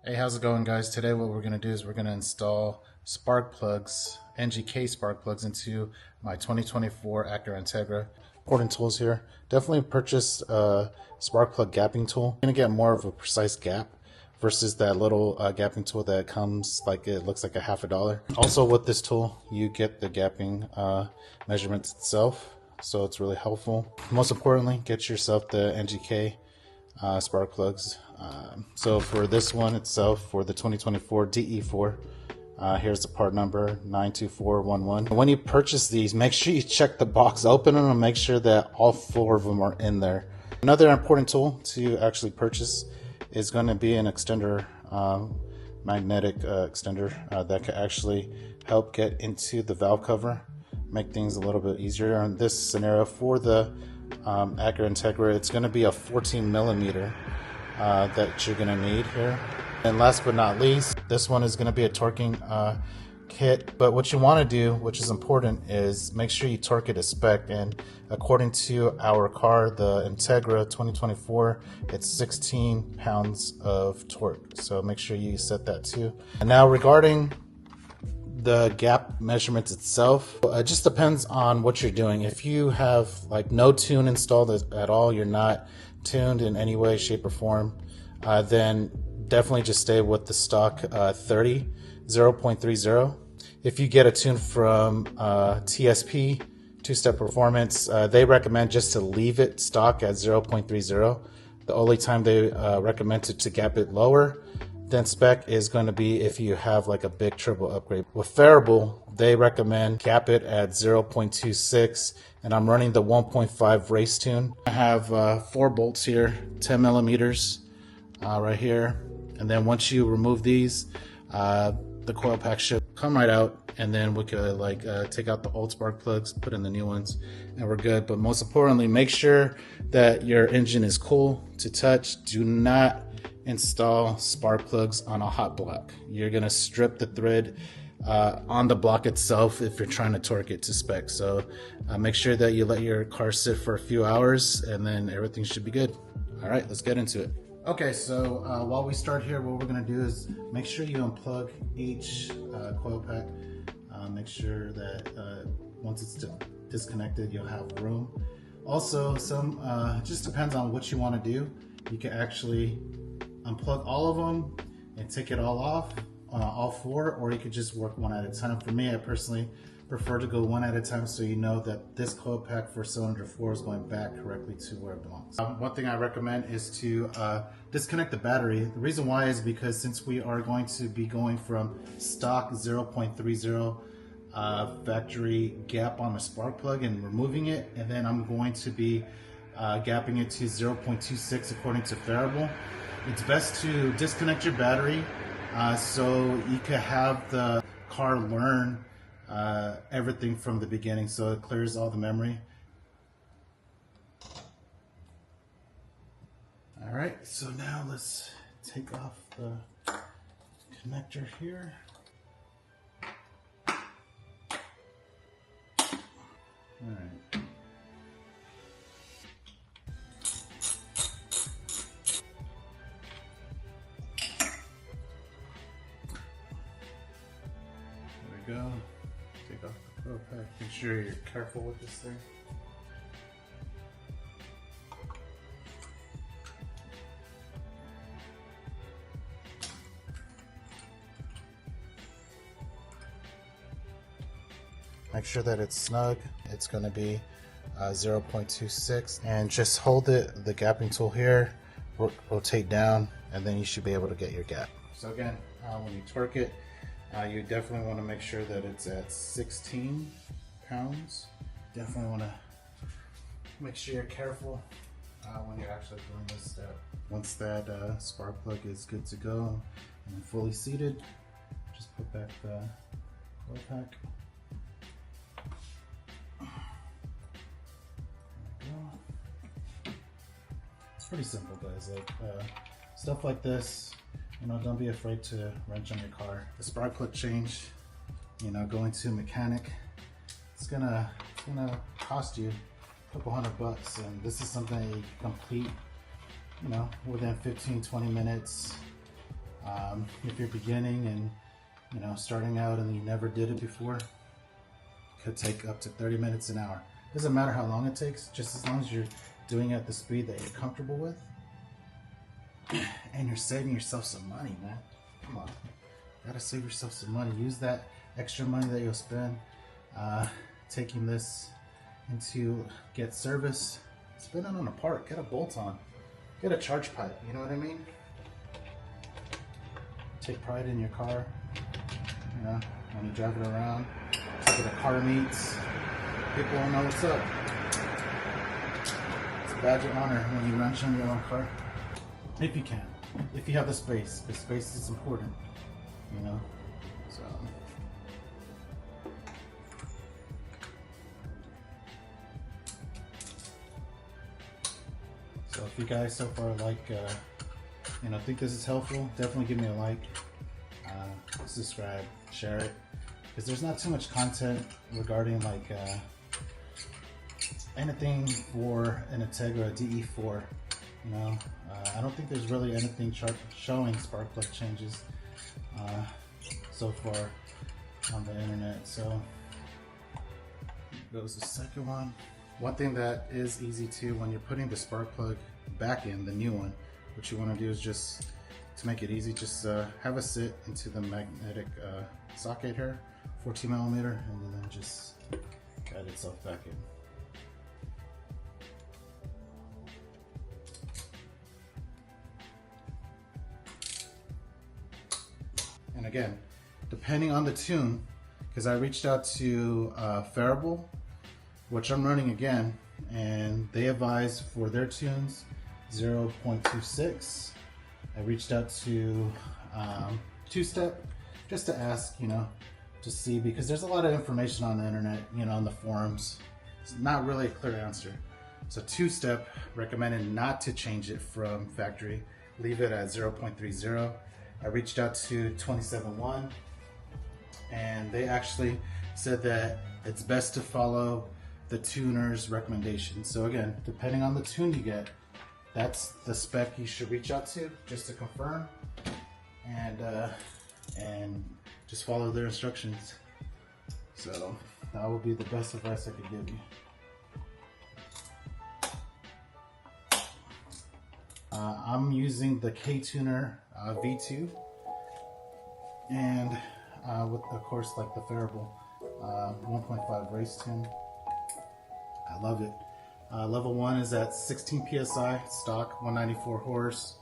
Hey, how's it going, guys? Today what we're going to do is we're going to install spark plugs, NGK spark plugs into my 2024 Acura Integra. Important tools here. Definitely purchase a spark plug gapping tool. You're going to get more of a precise gap versus that little gapping tool that comes like it looks like a $50. Also with this tool, you get the gapping measurements itself, so it's really helpful. Most importantly, get yourself the NGK spark plugs. So for this one itself, for the 2024 DE4, here's the part number 92411. When you purchase these, make sure you check the box, open them, and make sure that all 4 of them are in there. Another important tool to actually purchase is going to be an extender, magnetic extender that can actually help get into the valve cover, make things a little bit easier. In this scenario, for the Acura Integra, it's going to be a 14 millimeter that you're going to need here. And last but not least, this one is going to be a torquing kit. But what you want to do, which is important, is make sure you torque it to spec. And according to our car, the Integra 2024, it's 16 pounds of torque. So make sure you set that too. And now regarding the gap measurements itself, it just depends on what you're doing. If you have like no tune installed at all, you're not tuned in any way, shape, or form, then definitely just stay with the stock 0.30. If you get a tune from TSP, Two-Step Performance, they recommend just to leave it stock at 0.30. The only time they recommend to gap it lower than spec is going to be if you have like a big turbo upgrade. With variable, they recommend cap it at 0.26, and I'm running the 1.5 race tune. I have 4 bolts here, 10 millimeters right here, and then once you remove these, the coil pack should come right out, and then we could take out the old spark plugs, put in the new ones, and we're good. But most importantly, make sure that your engine is cool to touch. Do not install spark plugs on a hot block. You're going to strip the thread on the block itself if you're trying to torque it to spec. So make sure that you let your car sit for a few hours, and then everything should be good. All right, let's get into it. Okay, so while we start here, what we're going to do is make sure you unplug each coil pack. Make sure that once it's disconnected, you'll have room. Also, it just depends on what you want to do. You can actually unplug all of them and take it all off, all 4, or you could just work one at a time. For me, I personally prefer to go one at a time, so you know that this coil pack for cylinder 4 is going back correctly to where it belongs. One thing I recommend is to disconnect the battery. The reason why is because since we are going to be going from stock 0.30 factory gap on the spark plug and removing it, and then I'm going to be gapping it to 0.26 according to variable. It's best to disconnect your battery so you can have the car learn everything from the beginning, so it clears all the memory. All right, so now let's take off the connector here. All right. Go. Take off the coil pack. Make sure you're careful with this thing. Make sure that it's snug. It's going to be 0.26, and just hold the gapping tool here, rotate down, and then you should be able to get your gap. So again, when you torque it, you definitely want to make sure that it's at 16 pounds. Definitely want to make sure you're careful when you're actually doing this step. Once that spark plug is good to go and fully seated, just put back the coil pack. There we go. It's pretty simple, guys. Stuff like this, don't be afraid to wrench on your car. The spark plug change, going to a mechanic, it's gonna cost you a couple $100, and this is something you can complete, within 15-20 minutes. If you're beginning and starting out and you never did it before, it could take up to 30 minutes an hour. Doesn't matter how long it takes, just as long as you're doing it at the speed that you're comfortable with, and you're saving yourself some money, man. Come on, gotta save yourself some money. Use that extra money that you'll spend taking this into get service. Spend it on a part. Get a bolt on. Get a charge pipe. You know what I mean? Take pride in your car. When you drive it around, take it to car meets. People will know what's up. It's a badge of honor when you wrench on your own car. If you can. If you have the space. The space is important. So if you guys so far think this is helpful, definitely give me a like, subscribe, share it, because there's not too much content regarding anything for an Integra DE4. I don't think there's really anything showing spark plug changes so far on the internet. So goes the second one. One thing that is easy too, when you're putting the spark plug back in, the new one, what you want to do is just, to make it easy, just have it sit into the magnetic socket here, 14 millimeter, and then just guide itself back in. And again, depending on the tune, because I reached out to Faribault, which I'm running again, and they advise for their tunes 0.26. I reached out to Two-Step just to ask, to see, because there's a lot of information on the internet, on the forums. It's not really a clear answer. So Two-Step recommended not to change it from factory, leave it at 0.30. I reached out to 27.1, and they actually said that it's best to follow the tuner's recommendation. So again, depending on the tune you get, that's the spec you should reach out to just to confirm, and just follow their instructions. So that would be the best advice I could give you. I'm using the K-Tuner V2, and with, of course, the Faribault 1.5 race tune. I love it. Level 1 is at 16 psi stock, 194 horse,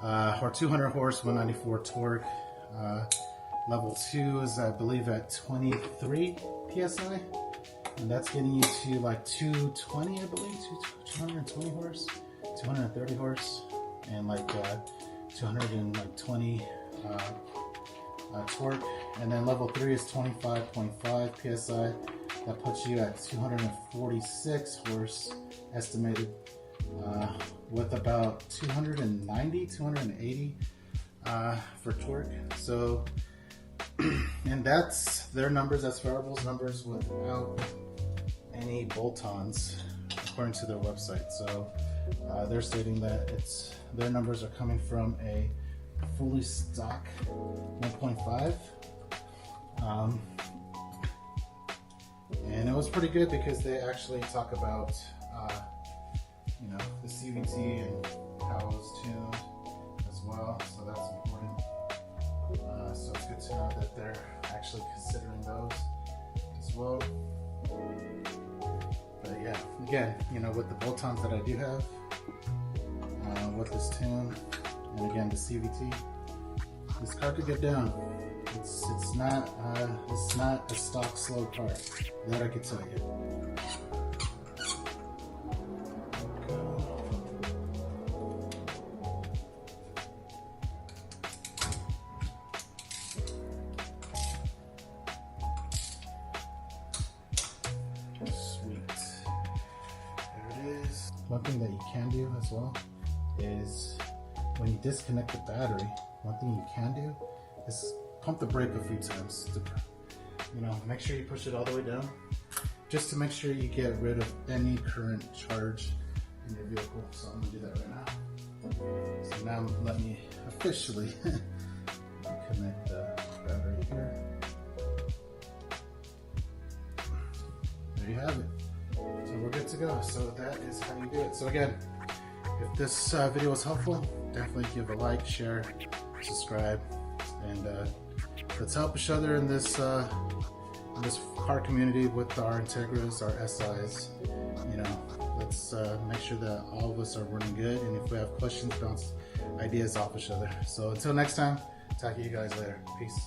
or 200 horse, 194 torque. Level 2 is, I believe, at 23 psi, and that's getting you to 220, I believe, 220 horse, 230 horse, and 220 torque. And then level 3 is 25.5 psi. That puts you at 246 horse estimated, with about 290, 280 for torque. So, and that's their numbers, that's Faribault's numbers without any bolt-ons, according to their website. So they're stating that their numbers are coming from a fully stock 1.5. And it was pretty good because they actually talk about, the CVT and how it was tuned as well. So that's important. So it's good to know that they're actually considering those as well. But yeah, again, with the bolt-ons that I do have, with this tune, and again the CVT, this car could get down. It's not a stock slow car. That I can tell you. Sweet. There it is. One thing that you can do as well is when you disconnect the battery, one thing you can do is pump the brake a few times to, make sure you push it all the way down, just to make sure you get rid of any current charge in your vehicle. So I'm gonna do that right now. So now let me officially connect the battery here. There you have it. So we're good to go. So that is how you do it. So again, if this video was helpful, definitely give a like, share, subscribe, and let's help each other in this car community with our Integras, our SIs. You know, let's make sure that all of us are running good, and if we have questions, bounce ideas off each other. So until next time, talk to you guys later. Peace.